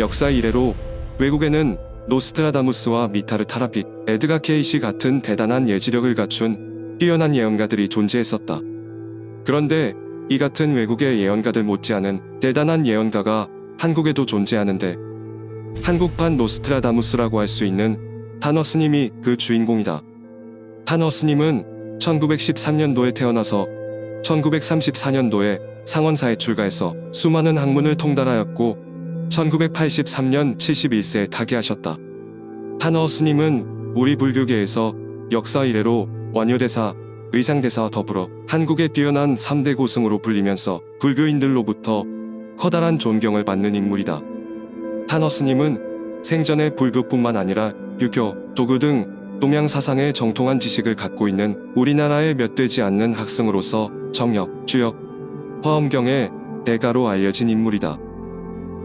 역사 이래로 외국에는 노스트라다무스와 미타르 타라픽, 에드가 케이시 같은 대단한 예지력을 갖춘 뛰어난 예언가들이 존재했었다. 그런데 이 같은 외국의 예언가들 못지않은 대단한 예언가가 한국에도 존재하는데 한국판 노스트라다무스라고 할 수 있는 타너스님이 그 주인공이다. 타너스님은 1913년도에 태어나서 1934년도에 상원사에 출가해서 수많은 학문을 통달하였고 1983년 71세에 타계하셨다. 타너스님은 우리 불교계에서 역사 이래로 원효대사, 의상대사와 더불어 한국의 뛰어난 3대 고승으로 불리면서 불교인들로부터 커다란 존경을 받는 인물이다. 타너스님은 생전에 불교뿐만 아니라 유교, 도교 등 동양 사상의 정통한 지식을 갖고 있는 우리나라의 몇 되지 않는 학승으로서 정역, 주역, 화엄경의 대가로 알려진 인물이다.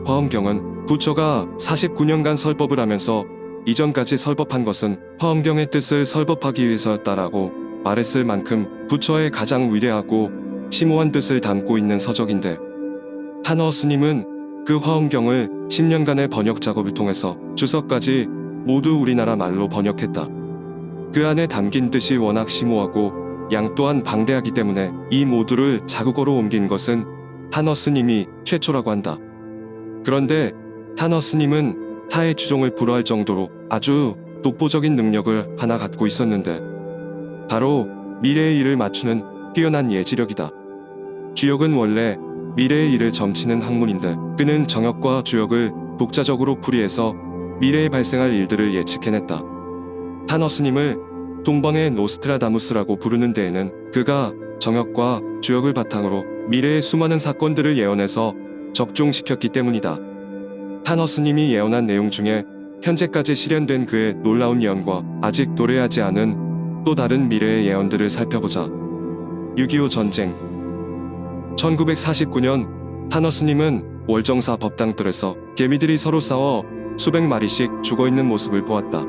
화엄경은 부처가 49년간 설법을 하면서 이전까지 설법한 것은 화엄경의 뜻을 설법하기 위해서였다라고 말했을 만큼 부처의 가장 위대하고 심오한 뜻을 담고 있는 서적인데 타너 스님은 그 화엄경을 10년간의 번역 작업을 통해서 주석까지 모두 우리나라 말로 번역했다. 그 안에 담긴 뜻이 워낙 심오하고 양 또한 방대하기 때문에 이 모두를 자국어로 옮긴 것은 타너 스님이 최초라고 한다. 그런데 타너 스님은 타의 추종을 불허할 정도로 아주 독보적인 능력을 하나 갖고 있었는데 바로 미래의 일을 맞추는 뛰어난 예지력이다. 주역은 원래 미래의 일을 점치는 학문인데 그는 정역과 주역을 독자적으로 풀이해서 미래에 발생할 일들을 예측해냈다. 타너 스님을 동방의 노스트라다무스라고 부르는 데에는 그가 정역과 주역을 바탕으로 미래의 수많은 사건들을 예언해서 적중시켰기 때문이다. 타너 스님이 예언한 내용 중에 현재까지 실현된 그의 놀라운 예언과 아직 도래하지 않은 또 다른 미래의 예언들을 살펴보자. 6.25 전쟁 1949년 타너 스님은 월정사 법당들에서 개미들이 서로 싸워 수백 마리씩 죽어있는 모습을 보았다.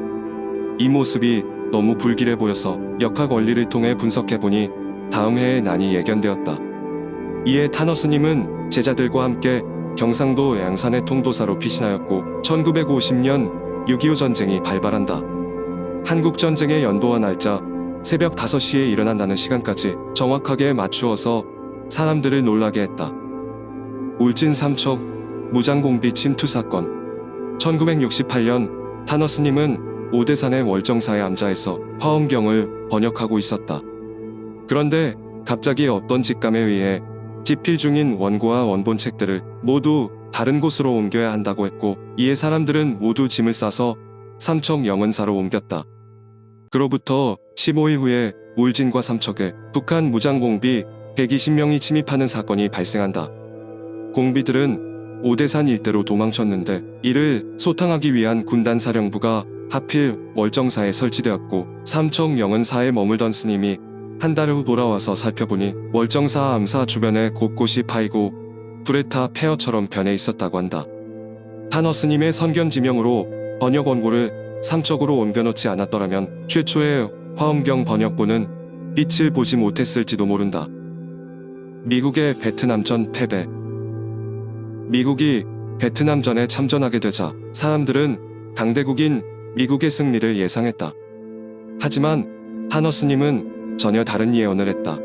이 모습이 너무 불길해 보여서 역학 원리를 통해 분석해보니 다음 해에 난이 예견되었다. 이에 타너 스님은 제자들과 함께 경상도 양산의 통도사로 피신하였고 1950년 6.25 전쟁이 발발한다. 한국전쟁의 연도와 날짜, 새벽 5시에 일어난다는 시간까지 정확하게 맞추어서 사람들을 놀라게 했다. 울진 삼척 무장공비 침투 사건 1968년 타너 스님은 오대산의 월정사에 앉아서 화엄경을 번역하고 있었다. 그런데 갑자기 어떤 직감에 의해 집필 중인 원고와 원본 책들을 모두 다른 곳으로 옮겨야 한다고 했고 이에 사람들은 모두 짐을 싸서 삼척 영은사로 옮겼다. 그로부터 15일 후에 울진과 삼척에 북한 무장공비 120명이 침입하는 사건이 발생한다. 공비들은 오대산 일대로 도망쳤는데 이를 소탕하기 위한 군단사령부가 하필 월정사에 설치되었고 삼척 영은사에 머물던 스님이 한 달 후 돌아와서 살펴보니 월정사 암사 주변에 곳곳이 파이고 불에 타 폐허처럼 변해 있었다고 한다. 타너 스님의 선견지명으로 번역 원고를 삼척으로 옮겨놓지 않았더라면 최초의 화엄경 번역본은 빛을 보지 못했을지도 모른다. 미국의 베트남전 패배 미국이 베트남전에 참전하게 되자 사람들은 강대국인 미국의 승리를 예상했다. 하지만 타너 스님은 전혀 다른 예언을 했다.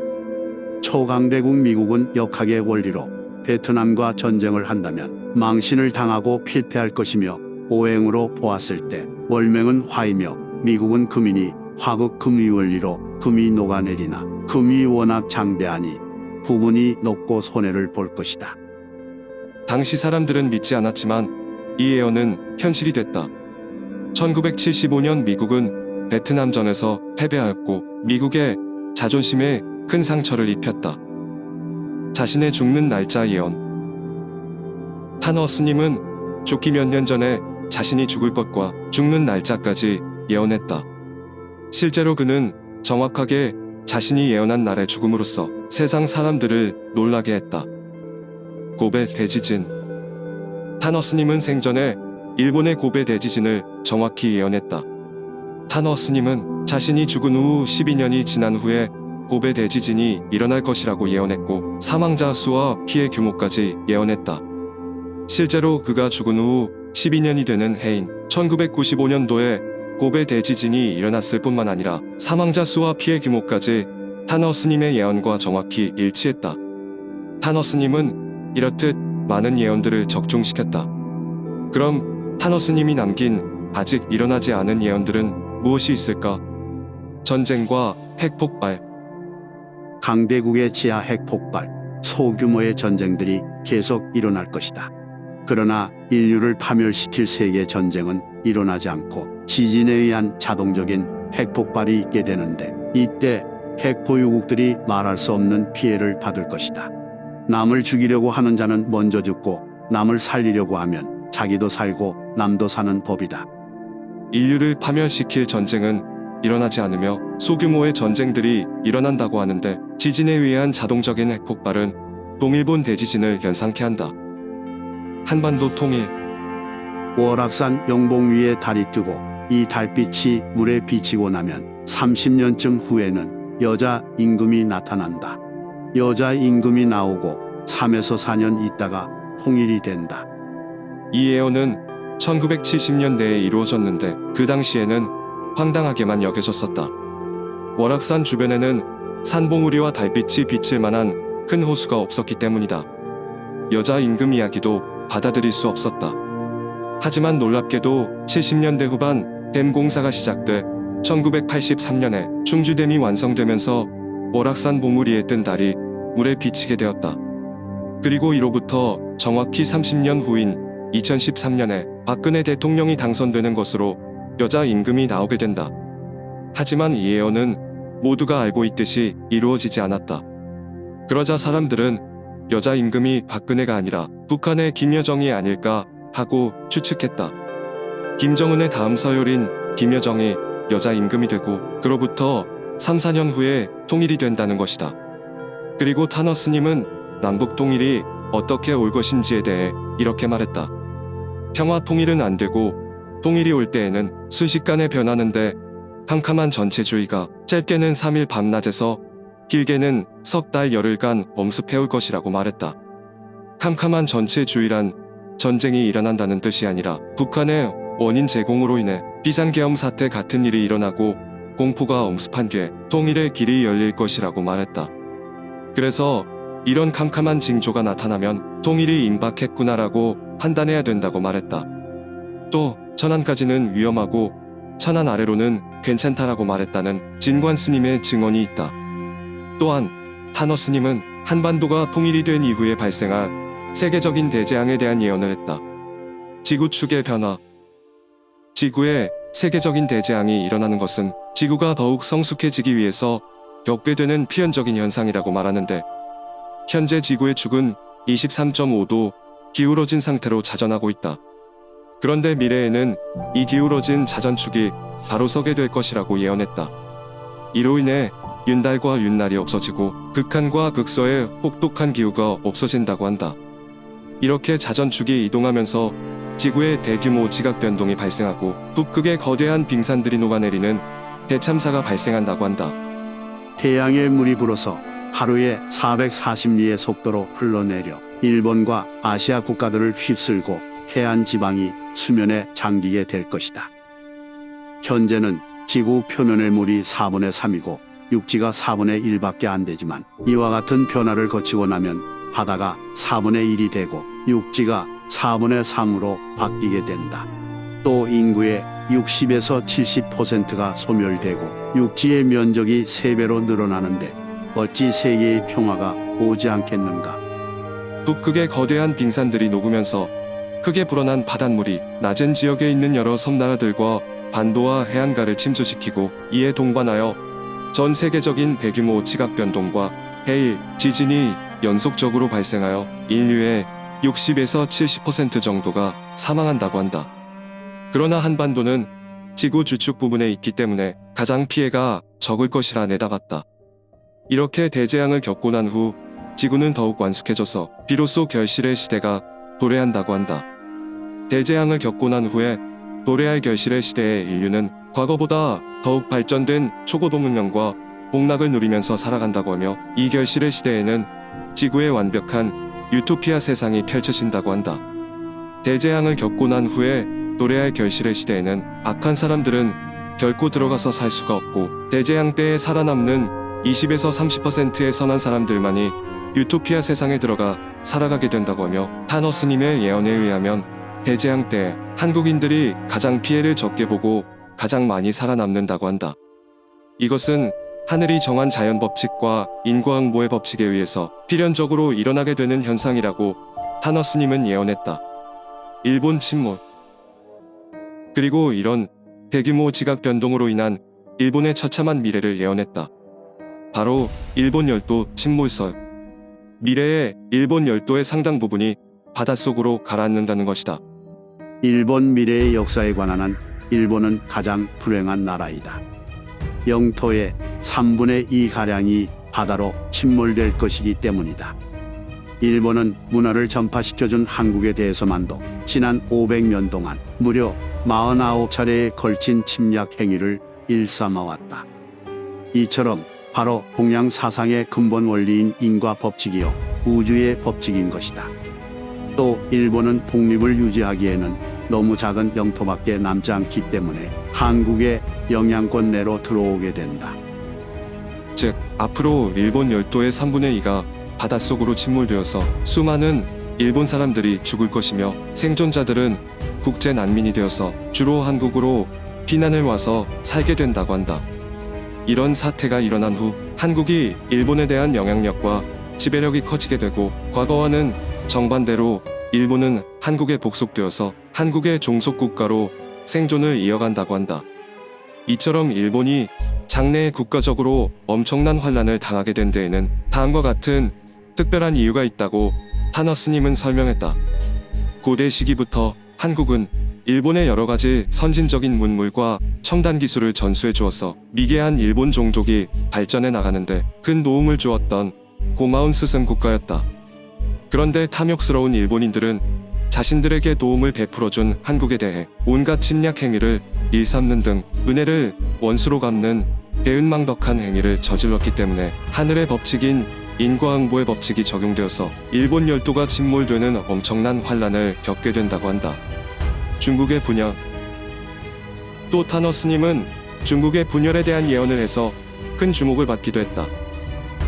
초강대국 미국은 역학의 원리로 베트남과 전쟁을 한다면 망신을 당하고 필패할 것이며 오행으로 보았을 때 월명은 화이며 미국은 금이니 화극 금위 원리로 금이 녹아내리나 금이 워낙 장대하니 부분이 높고 손해를 볼 것이다. 당시 사람들은 믿지 않았지만 이 예언은 현실이 됐다. 1975년 미국은 베트남전에서 패배하였고 미국의 자존심에 큰 상처를 입혔다. 자신의 죽는 날짜 예언 타너 스님은 죽기 몇 년 전에 자신이 죽을 것과 죽는 날짜까지 예언했다. 실제로 그는 정확하게 자신이 예언한 날의 죽음으로써 세상 사람들을 놀라게 했다. 고베 대지진 타너 스님은 생전에 일본의 고베 대지진을 정확히 예언했다. 타너 스님은 자신이 죽은 후 12년이 지난 후에 고베 대지진이 일어날 것이라고 예언했고 사망자 수와 피해 규모까지 예언했다. 실제로 그가 죽은 후 12년이 되는 해인 1995년도에 고베 대지진이 일어났을 뿐만 아니라 사망자 수와 피해 규모까지 타너스님의 예언과 정확히 일치했다. 타너스님은 이렇듯 많은 예언들을 적중시켰다. 그럼 타너스님이 남긴 아직 일어나지 않은 예언들은 무엇이 있을까? 전쟁과 핵폭발. 강대국의 지하 핵폭발, 소규모의 전쟁들이 계속 일어날 것이다. 그러나 인류를 파멸시킬 세계 전쟁은 일어나지 않고 지진에 의한 자동적인 핵폭발이 있게 되는데, 이때 핵 보유국들이 말할 수 없는 피해를 받을 것이다. 남을 죽이려고 하는 자는 먼저 죽고, 남을 살리려고 하면 자기도 살고 남도 사는 법이다. 인류를 파멸시킬 전쟁은 일어나지 않으며 소규모의 전쟁들이 일어난다고 하는데, 지진에 의한 자동적인 핵폭발은 동일본 대지진을 연상케 한다. 한반도 통일. 월악산 영봉 위에 달이 뜨고 이 달빛이 물에 비치고 나면 30년쯤 후에는 여자 임금이 나타난다. 여자 임금이 나오고 3에서 4년 있다가 통일이 된다. 이 예언은 1970년대에 이루어졌는데 그 당시에는 황당하게만 여겨졌었다. 월악산 주변에는 산봉우리와 달빛이 비칠 만한 큰 호수가 없었기 때문이다. 여자 임금 이야기도 받아들일 수 없었다. 하지만 놀랍게도 70년대 후반 댐 공사가 시작돼 1983년에 충주댐이 완성되면서 월악산 봉우리에 뜬 달이 물에 비치게 되었다. 그리고 이로부터 정확히 30년 후인 2013년에 박근혜 대통령이 당선되는 것으로 여자 임금이 나오게 된다. 하지만 이 예언은 모두가 알고 있듯이 이루어지지 않았다. 그러자 사람들은 여자 임금이 박근혜가 아니라 북한의 김여정이 아닐까 하고 추측했다. 김정은의 다음 서열인 김여정이 여자 임금이 되고 그로부터 3, 4년 후에 통일이 된다는 것이다. 그리고 타너스님은 남북 통일이 어떻게 올 것인지에 대해 이렇게 말했다. 평화 통일은 안 되고 통일이 올 때에는 순식간에 변하는데, 캄캄한 전체주의가 짧게는 3일 밤낮에서 길게는 석 달 열흘간 엄습해올 것이라고 말했다. 캄캄한 전체주의란 전쟁이 일어난다는 뜻이 아니라 북한의 원인 제공으로 인해 비상계엄 사태 같은 일이 일어나고 공포가 엄습한 뒤에 통일의 길이 열릴 것이라고 말했다. 그래서 이런 캄캄한 징조가 나타나면 통일이 임박했구나라고 판단해야 된다고 말했다. 또 천안까지는 위험하고 천안 아래로는 괜찮다라고 말했다는 진관 스님의 증언이 있다. 또한 타너 스님은 한반도가 통일이 된 이후에 발생할 세계적인 대재앙에 대한 예언을 했다. 지구 축의 변화. 지구에 세계적인 대재앙이 일어나는 것은 지구가 더욱 성숙해지기 위해서 겪게 되는 필연적인 현상이라고 말하는데, 현재 지구의 축은 23.5도 기울어진 상태로 자전하고 있다. 그런데 미래에는 이 기울어진 자전축이 바로 서게 될 것이라고 예언했다. 이로 인해 윤달과 윤날이 없어지고 극한과 극서의 혹독한 기후가 없어진다고 한다. 이렇게 자전축이 이동하면서 지구에 대규모 지각 변동이 발생하고 북극의 거대한 빙산들이 녹아내리는 대참사가 발생한다고 한다. 태양의 물이 불어서 하루에 440리의 속도로 흘러내려 일본과 아시아 국가들을 휩쓸고 해안 지방이 수면에 잠기게 될 것이다. 현재는 지구 표면의 물이 4분의 3이고 육지가 4분의 1밖에 안 되지만, 이와 같은 변화를 거치고 나면 바다가 4분의 1이 되고 육지가 4분의 3으로 바뀌게 된다. 또 인구의 60에서 70%가 소멸되고 육지의 면적이 3배로 늘어나는데 어찌 세계의 평화가 오지 않겠는가? 북극의 거대한 빙산들이 녹으면서 크게 불어난 바닷물이 낮은 지역에 있는 여러 섬나라들과 반도와 해안가를 침수시키고 이에 동반하여 전 세계적인 대규모 지각 변동과 해일, 지진이 연속적으로 발생하여 인류의 60에서 70% 정도가 사망한다고 한다. 그러나 한반도는 지구 주축 부분에 있기 때문에 가장 피해가 적을 것이라 내다봤다. 이렇게 대재앙을 겪고 난 후 지구는 더욱 완숙해져서 비로소 결실의 시대가 도래한다고 한다. 대재앙을 겪고 난 후에 도래할 결실의 시대에 인류는 과거보다 더욱 발전된 초고도 문명과 복락을 누리면서 살아간다고 하며, 이 결실의 시대에는 지구의 완벽한 유토피아 세상이 펼쳐진다고 한다. 대재앙을 겪고 난 후에 노래할 결실의 시대에는 악한 사람들은 결코 들어가서 살 수가 없고 대재앙 때에 살아남는 20에서 30%의 선한 사람들만이 유토피아 세상에 들어가 살아가게 된다고 하며 타너스님의 예언에 의하면 대재앙 때 한국인들이 가장 피해를 적게 보고 가장 많이 살아남는다고 한다. 이것은 하늘이 정한 자연 법칙과 인과응보의 법칙에 의해서 필연적으로 일어나게 되는 현상이라고 타너스님은 예언했다. 일본 침몰. 그리고 이런 대규모 지각 변동으로 인한 일본의 처참한 미래를 예언했다. 바로 일본 열도 침몰설. 미래의 일본 열도의 상당 부분이 바닷속으로 가라앉는다는 것이다. 일본 미래의 역사에 관한 한 일본은 가장 불행한 나라이다. 영토의 3분의 2가량이 바다로 침몰될 것이기 때문이다. 일본은 문화를 전파시켜준 한국에 대해서만도 지난 500년 동안 무려 49차례에 걸친 침략 행위를 일삼아왔다. 이처럼 바로 동양 사상의 근본 원리인 인과 법칙이요 우주의 법칙인 것이다. 또 일본은 독립을 유지하기에는 너무 작은 영토밖에 남지 않기 때문에 한국의 영향권 내로 들어오게 된다. 즉, 앞으로 일본 열도의 3분의 2가 바닷속으로 침몰되어서 수많은 일본 사람들이 죽을 것이며 생존자들은 국제 난민이 되어서 주로 한국으로 피난을 와서 살게 된다고 한다. 이런 사태가 일어난 후 한국이 일본에 대한 영향력과 지배력이 커지게 되고 과거와는 정반대로 일본은 한국에 복속되어서 한국의 종속국가로 생존을 이어간다고 한다. 이처럼 일본이 장래에 국가적으로 엄청난 환란을 당하게 된 데에는 다음과 같은 특별한 이유가 있다고 타너스님은 설명했다. 고대 시기부터 한국은 일본의 여러 가지 선진적인 문물과 첨단 기술을 전수해 주어서 미개한 일본 종족이 발전해 나가는데 큰 도움을 주었던 고마운 스승 국가였다. 그런데 탐욕스러운 일본인들은 자신들에게 도움을 베풀어준 한국에 대해 온갖 침략 행위를 일삼는 등 은혜를 원수로 갚는 배은망덕한 행위를 저질렀기 때문에 하늘의 법칙인 인과응보의 법칙이 적용되어서 일본 열도가 침몰되는 엄청난 환란을 겪게 된다고 한다. 중국의 분열. 또 타너스님은 중국의 분열에 대한 예언을 해서 큰 주목을 받기도 했다.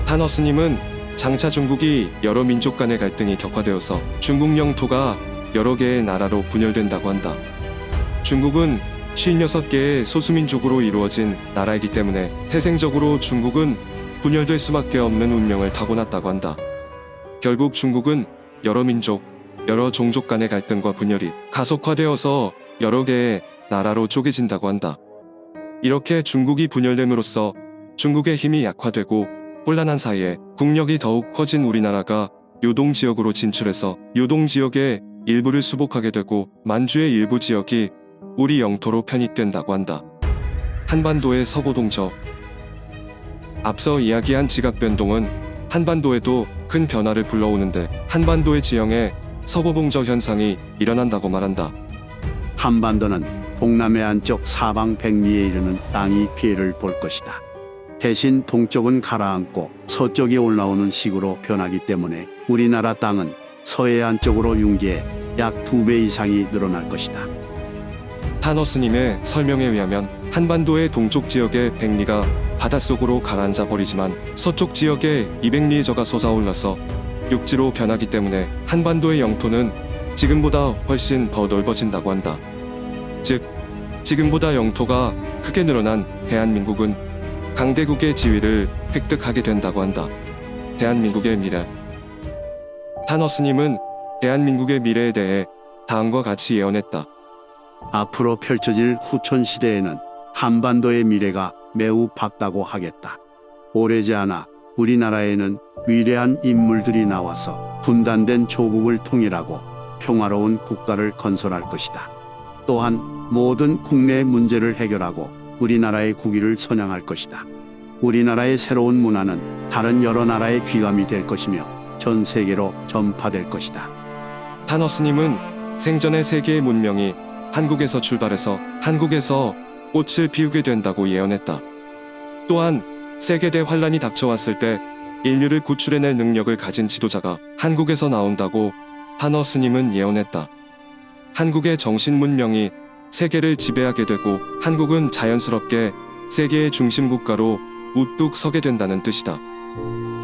타너스님은 장차 중국이 여러 민족 간의 갈등이 격화되어서 중국 영토가 여러 개의 나라로 분열된다고 한다. 중국은 56개의 소수민족으로 이루어진 나라이기 때문에 태생적으로 중국은 분열될 수밖에 없는 운명을 타고났다고 한다. 결국 중국은 여러 민족, 여러 종족 간의 갈등과 분열이 가속화되어서 여러 개의 나라로 쪼개진다고 한다. 이렇게 중국이 분열됨으로써 중국의 힘이 약화되고 혼란한 사이에 국력이 더욱 커진 우리나라가 요동지역으로 진출해서 요동지역의 일부를 수복하게 되고 만주의 일부 지역이 우리 영토로 편입된다고 한다. 한반도의 서고동저. 앞서 이야기한 지각변동은 한반도에도 큰 변화를 불러오는데 한반도의 지형에 서고동저 현상이 일어난다고 말한다. 한반도는 동남해 안쪽 사방 백리에 이르는 땅이 피해를 볼 것이다. 대신 동쪽은 가라앉고 서쪽이 올라오는 식으로 변하기 때문에 우리나라 땅은 서해 안쪽으로 융기해 약 2배 이상이 늘어날 것이다. 타너스님의 설명에 의하면 한반도의 동쪽 지역의 백리가 바닷속으로 가라앉아 버리지만 서쪽 지역의 200리의 저가 솟아올라서 육지로 변하기 때문에 한반도의 영토는 지금보다 훨씬 더 넓어진다고 한다. 즉, 지금보다 영토가 크게 늘어난 대한민국은 강대국의 지위를 획득하게 된다고 한다. 대한민국의 미래. 타너스님은 대한민국의 미래에 대해 다음과 같이 예언했다. 앞으로 펼쳐질 후촌 시대에는 한반도의 미래가 매우 밝다고 하겠다. 오래지 않아 우리나라에는 위대한 인물들이 나와서 분단된 조국을 통일하고 평화로운 국가를 건설할 것이다. 또한 모든 국내 문제를 해결하고 우리나라의 국위를 선양할 것이다. 우리나라의 새로운 문화는 다른 여러 나라의 귀감이 될 것이며 전 세계로 전파될 것이다. 타너스님은 생전의 세계의 문명이 한국에서 출발해서 한국에서 꽃을 피우게 된다고 예언했다. 또한 세계대 환란이 닥쳐왔을 때 인류를 구출해낼 능력을 가진 지도자가 한국에서 나온다고 타너스님은 예언했다. 한국의 정신 문명이 세계를 지배하게 되고 한국은 자연스럽게 세계의 중심 국가로 우뚝 서게 된다는 뜻이다.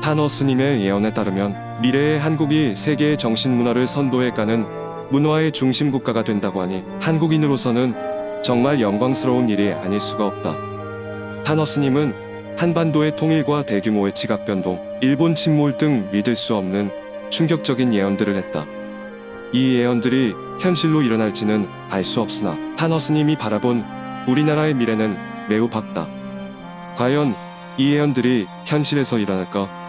타너 스님의 예언에 따르면 미래의 한국이 세계의 정신문화를 선도해가는 문화의 중심 국가가 된다고 하니 한국인으로서는 정말 영광스러운 일이 아닐 수가 없다. 타너 스님은 한반도의 통일과 대규모의 지각 변동, 일본 침몰 등 믿을 수 없는 충격적인 예언들을 했다. 이 예언들이 현실로 일어날지는 알 수 없으나 타너 스님이 바라본 우리나라의 미래는 매우 밝다. 과연 이 예언들이 현실에서 일어날까?